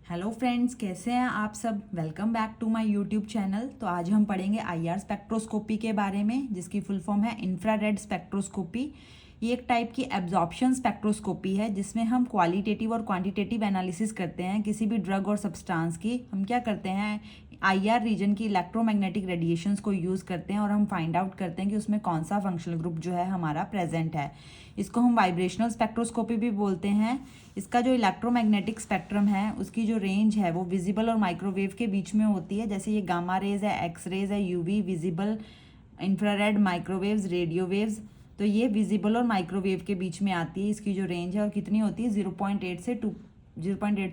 Hello friends, कैसे हैं आप सब। Welcome back to my YouTube channel. तो आज हम पढ़ेंगे आईआर स्पेक्ट्रोस्कोपी के बारे में, जिसकी फुल फॉर्म है इंफ्रारेड स्पेक्ट्रोस्कोपी। ये एक टाइप की एब्जॉर्प्शन स्पेक्ट्रोस्कोपी है जिसमें हम क्वालिटेटिव और क्वांटिटेटिव एनालिसिस करते हैं किसी भी ड्रग और सब्सटेंस की। हम क्या करते हैं, आईआर रीजन की इलेक्ट्रोमैग्नेटिक रेडिएशंस को यूज़ करते हैं और हम फाइंड आउट करते हैं कि उसमें कौन सा फंक्शनल ग्रुप जो है हमारा प्रेजेंट है। इसको हम वाइब्रेशनल स्पेक्ट्रोस्कोपी भी बोलते हैं। इसका जो इलेक्ट्रोमैग्नेटिक स्पेक्ट्रम है उसकी जो रेंज है वो विजिबल और माइक्रोवेव के बीच में होती है। जैसे ये गामा रेज है, एक्स रेज है, UV, visible, infrared, microwaves, radio waves. तो ये विजिबल और माइक्रोवेव के बीच में आती है। इसकी जो रेंज है और कितनी होती है 0.8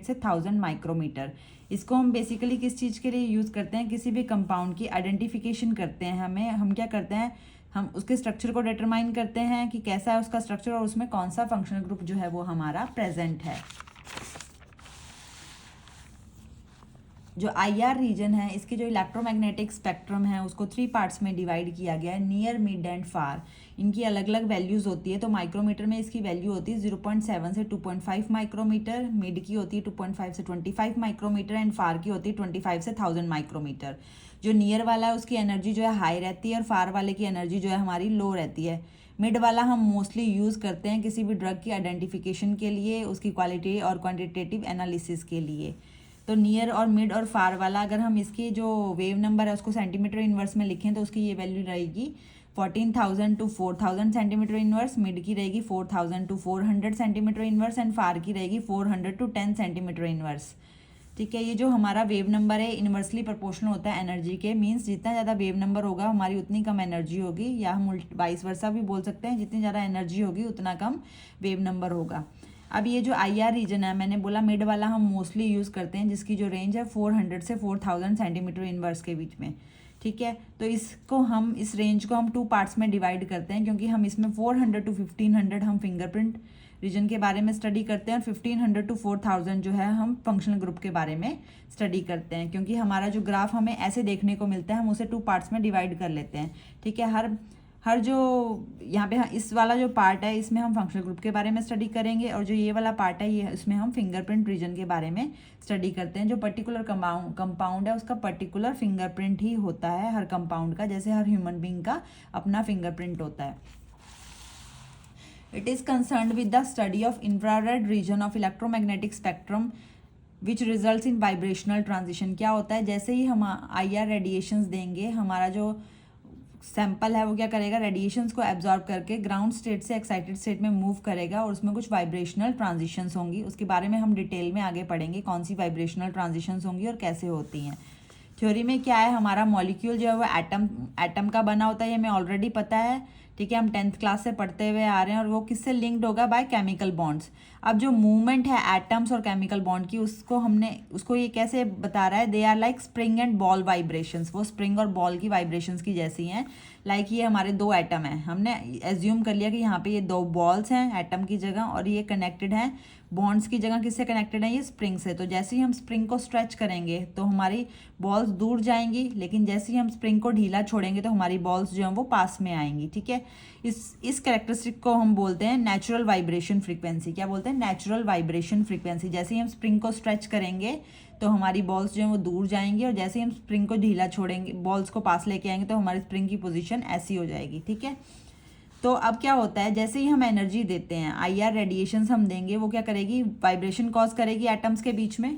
से 1000 माइक्रोमीटर। इसको हम बेसिकली किस चीज़ के लिए यूज़ करते हैं, किसी भी कंपाउंड की आइडेंटिफिकेशन करते हैं। हम क्या करते हैं, हम उसके स्ट्रक्चर को डिटरमाइन करते हैं कि कैसा है उसका स्ट्रक्चर और उसमें कौन सा फंक्शनल ग्रुप जो है वो हमारा प्रेजेंट है। जो आईआर रीजन है इसके जो इलेक्ट्रोमैग्नेटिक स्पेक्ट्रम है उसको 3 पार्ट्स में डिवाइड किया गया है, नियर, मिड एंड फार। इनकी अलग अलग वैल्यूज़ होती है। तो माइक्रोमीटर में इसकी वैल्यू होती है 0.7 से 2.5 माइक्रोमीटर, मिड की होती है 2.5 से 25 माइक्रोमीटर एंड फार की होती है 25 से 1000 माइक्रोमीटर। जो नियर वाला है उसकी एनर्जी जो है हाई रहती है और फार वाले की एनर्जी जो है हमारी लो रहती है। मिड वाला हम मोस्टली यूज़ करते हैं किसी भी ड्रग की आइडेंटिफिकेशन के लिए, उसकी क्वालिटी और क्वांटिटेटिव एनालिसिस के लिए। तो नियर और मिड और फार वाला अगर हम इसकी जो वेव नंबर है उसको सेंटीमीटर इनवर्स में लिखें तो उसकी ये वैल्यू रहेगी 14,000 टू 4,000 सेंटीमीटर इनवर्स, मिड की रहेगी 4,000 to 400 centimetre inverse and far की रहेगी 400 टू 10 सेंटीमीटर इनवर्स। ठीक है, ये जो हमारा वेव नंबर है इनवर्सली प्रोपोर्शनल होता है एनर्जी के। मीन्स जितना ज़्यादा वेव नंबर होगा हमारी उतनी कम एनर्जी होगी, या हम वाइस वर्सा भी बोल सकते हैं, जितनी ज़्यादा एनर्जी होगी उतना कम वेव नंबर होगा। अब ये जो आईआर रीजन है, मैंने बोला मिड वाला हम मोस्टली यूज़ करते हैं, जिसकी जो रेंज है 400 से 4000 सेंटीमीटर इनवर्स के बीच में। ठीक है, तो इस रेंज को हम 2 पार्ट्स में डिवाइड करते हैं, क्योंकि हम इसमें 400 टू 1500 हम फिंगरप्रिंट रीजन के बारे में स्टडी करते हैं और 1500 टू 4000 जो है हम फंक्शनल ग्रुप के बारे में स्टडी करते हैं। क्योंकि हमारा जो ग्राफ हमें ऐसे देखने को मिलता है, हम उसे 2 पार्ट्स में डिवाइड कर लेते हैं। ठीक है, हर जो यहाँ पे इस वाला जो पार्ट है इसमें हम फंक्शनल ग्रुप के बारे में स्टडी करेंगे, और जो ये वाला पार्ट है ये इसमें हम फिंगरप्रिंट रीजन के बारे में स्टडी करते हैं। जो पर्टिकुलर कंपाउंड है उसका पर्टिकुलर फिंगरप्रिंट ही होता है हर कंपाउंड का, जैसे हर ह्यूमन बींग का अपना फिंगरप्रिंट होता है। It is concerned with the study of infrared region of electromagnetic spectrum which results in vibrational transition। क्या होता है, जैसे ही हम आईआर रेडिएशंस देंगे, हमारा जो सैंपल है वो क्या करेगा, रेडिएशंस को एब्जॉर्ब करके ग्राउंड स्टेट से एक्साइटेड स्टेट में मूव करेगा और उसमें कुछ वाइब्रेशनल ट्रांजिशंस होंगी। उसके बारे में हम डिटेल में आगे पढ़ेंगे कौन सी वाइब्रेशनल ट्रांजिशंस होंगी और कैसे होती हैं। थ्योरी में क्या है, हमारा मॉलिक्यूल जो है वो एटम का बना होता है, ये हमें ऑलरेडी पता है। ठीक है, हम 10th क्लास से पढ़ते हुए आ रहे हैं, और वो किससे लिंक्ड होगा, बाय केमिकल बॉन्ड्स। अब जो मूवमेंट है एटम्स और केमिकल बॉन्ड की, उसको ये कैसे बता रहा है, they are like spring and ball vibrations. वो स्प्रिंग और बॉल की वाइब्रेशंस की जैसी हैं। लाइक ये हमारे 2 एटम हैं, हमने एज्यूम कर लिया कि यहाँ पे ये 2 बॉल्स हैं एटम की जगह, और ये कनेक्टेड हैं बॉन्ड्स की जगह किससे कनेक्टेड है, ये स्प्रिंग से। तो जैसे ही हम स्प्रिंग को स्ट्रेच करेंगे तो हमारी बॉल्स दूर जाएंगी, लेकिन जैसे ही हम स्प्रिंग को ढीला छोड़ेंगे तो हमारी बॉल्स जो हैं वो पास में आएंगी। ठीक है, इस कैरेक्टरिस्टिक को हम बोलते हैं नेचुरल वाइब्रेशन फ्रीक्वेंसी। क्या बोलते हैं, नेचुरल वाइब्रेशन फ्रीक्वेंसी। जैसे ही हम स्प्रिंग को स्ट्रेच करेंगे तो हमारी बॉल्स जो हैं वो दूर जाएंगी, और जैसे ही हम स्प्रिंग को ढीला छोड़ेंगे, बॉल्स को पास लेके आएंगे तो हमारी स्प्रिंग की पोजीशन ऐसी हो जाएगी। ठीक है, तो अब क्या होता है, जैसे ही हम एनर्जी देते हैं, आईआर रेडिएशंस हम देंगे, वो क्या करेगी, वाइब्रेशन कॉज करेगी एटम्स के बीच में।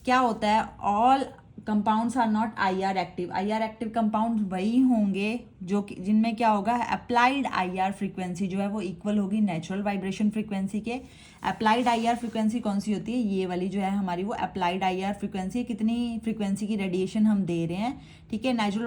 क्या होता है, all compounds are not IR active. IR active compound वही होंगे जिनमें क्या होगा, अप्लाइड आईआर फ्रीक्वेंसी जो है वो इक्वल होगी नेचुरल वाइब्रेशन फ्रीक्वेंसी के। अप्लाइड आईआर फ्रीक्वेंसी कौन सी होती है, ये वाली जो है हमारी वो अप्लाइड आईआर फ्रीक्वेंसी। कितनी फ्रीक्वेंसी की रेडिएशन हम दे रहे हैं। ठीक है, नेचुरल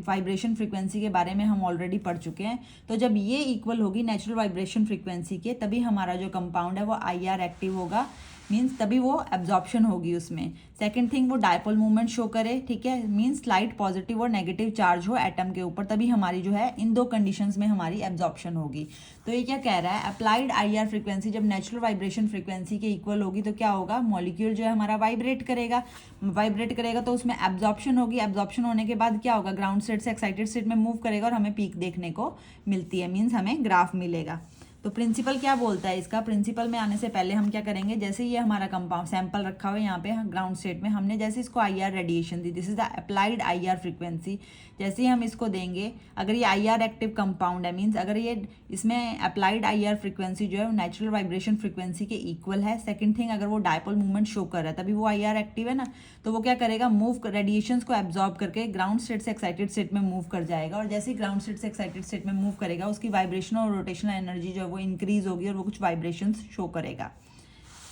वाइब्रेशन फ्रीक्वेंसी के बारे में हम ऑलरेडी पढ़ चुके हैं। तो जब ये इक्वल होगी नेचुरल वाइब्रेशन फ्रीक्वेंसी के, तभी हमारा जो कंपाउंड है वो आईआर एक्टिव होगा। मीन्स तभी वो एब्जॉर्प्शन होगी उसमें। सेकंड थिंग, वो डायपोल मूवमेंट शो करे। ठीक है, मीन्स स्लाइट पॉजिटिव और नेगेटिव चार्ज हो एटम के ऊपर, तभी हमारी जो है इन 2 कंडीशंस में हमारी एब्जॉर्प्शन होगी। तो ये क्या कह रहा है, अप्लाइड आईआर फ्रीक्वेंसी जब नेचुरल वाइब्रेशन फ्रीक्वेंसी के इक्वल होगी तो क्या होगा, मॉलिक्यूल जो है हमारा वाइब्रेट करेगा तो उसमें एब्जॉर्प्शन होगी। एब्जॉर्प्शन होने के बाद क्या होगा, ग्राउंड स्टेट से एक्साइटेड स्टेट में मूव करेगा और हमें पीक देखने को मिलती है, मीन्स हमें ग्राफ मिलेगा। तो प्रिंसिपल क्या बोलता है इसका, प्रिंसिपल में आने से पहले हम क्या करेंगे, जैसे ये हमारा कंपाउंड सैंपल रखा हुआ है यहाँ पे ग्राउंड स्टेट में, हमने जैसे इसको IR radiation the, this is the applied IR frequency, जैसे ही हम इसको देंगे, अगर ये IR एक्टिव कंपाउंड है, मीन्स अगर ये इसमें अप्लाइड IR फ्रीक्वेंसी जो है वो नेचुरल वाइब्रेशन फ्रीक्वेंसी के इक्वल है। सेकंड थिंग, अगर वो डायपोल मूवमेंट शो कर रहा है तभी वो IR एक्टिव है ना, तो वो क्या करेगा, मूव रेडिएशंस को एब्जॉर्ब करके ग्राउंड स्टेट से एक्साइटेड स्टेट में मूव कर जाएगा, और जैसे ही ग्राउंड स्टेट से एक्साइटेड स्टेट में मूव करेगा उसकी वाइब्रेशनल और रोटेशनल एनर्जी जो है वो इंक्रीज होगी और वो कुछ वाइब्रेशंस शो करेगा।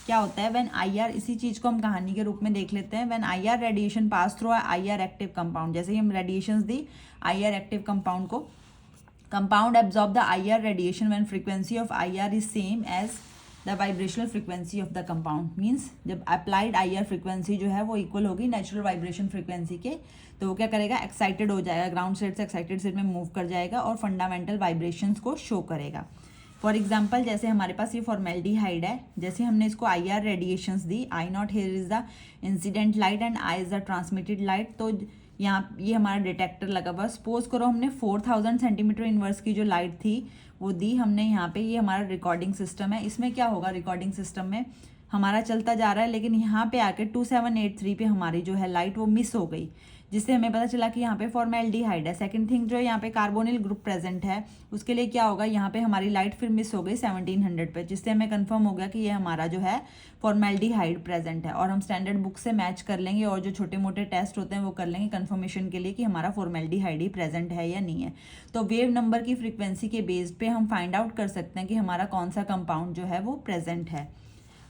क्या होता है व्हेन IR, इसी चीज को हम कहानी के रूप में देख लेते हैं, when IR radiation pass through IR active compound, जैसे ही हम रेडिएशंस दी IR एक्टिव कंपाउंड को, compound absorb the IR radiation when frequency of IR is same as the vibrational frequency of the compound, means जब applied IR frequency जो है वो equal होगी नेचुरल वाइब्रेशन फ्रीक्वेंसी के, तो वो क्या करेगा, एक्साइटेड हो जाएगा, ग्राउंड स्टेट से एक्साइटेड स्टेट में मूव कर जाएगा और फंडामेंटल वाइब्रेशंस को शो करेगा। फॉर एग्जाम्पल, जैसे हमारे पास ये फॉर्मेल्डिहाइड है, जैसे हमने इसको IR radiations the, I0 here is the incident light and I is the transmitted light, तो यहाँ ये हमारा डिटेक्टर लगा हुआ। सपोज करो हमने 4000 सेंटीमीटर इनवर्स की जो लाइट थी वो दी हमने यहाँ पे, ये हमारा रिकॉर्डिंग सिस्टम है, इसमें क्या होगा, रिकॉर्डिंग सिस्टम में हमारा चलता जा रहा है, लेकिन यहाँ पे आके 2783 पे हमारी जो है लाइट वो मिस हो गई, जिससे हमें पता चला कि यहाँ पे फॉर्मेल्डिहाइड है। सेकंड थिंग, जो यहाँ पे कार्बोनिल ग्रुप प्रेजेंट है उसके लिए क्या होगा, यहाँ पे हमारी लाइट फिर मिस हो गई 1700 पे, जिससे हमें कंफर्म हो गया कि ये हमारा जो है फॉर्मेल्डिहाइड प्रेजेंट है, और हम स्टैंडर्ड बुक से मैच कर लेंगे और जो छोटे मोटे टेस्ट होते हैं वो कर लेंगे कंफर्मेशन के लिए कि हमारा फॉर्मेल्डिहाइड ही प्रेजेंट है या नहीं है। तो वेव नंबर की फ्रीक्वेंसी के बेस पे हम फाइंड आउट कर सकते हैं कि हमारा कौन सा कंपाउंड जो है वो प्रेजेंट है।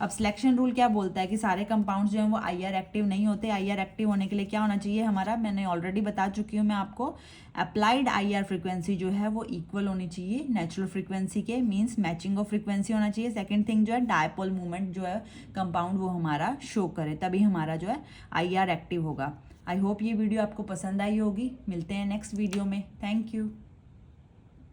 अब सिलेक्शन रूल क्या बोलता है कि सारे कंपाउंड्स जो हैं वो IR एक्टिव नहीं होते। IR एक्टिव होने के लिए क्या होना चाहिए हमारा, मैंने ऑलरेडी बता चुकी हूँ मैं आपको, अप्लाइड IR फ्रीक्वेंसी जो है वो इक्वल होनी चाहिए नेचुरल फ्रीक्वेंसी के, मींस मैचिंग ऑफ फ्रीक्वेंसी होना चाहिए। सेकंड थिंग जो है डायपोल मूवमेंट जो है कंपाउंड वो हमारा शो करे, तभी हमारा जो है IR एक्टिव होगा। आई होप ये वीडियो आपको पसंद आई होगी। मिलते हैं नेक्स्ट वीडियो में। Thank you.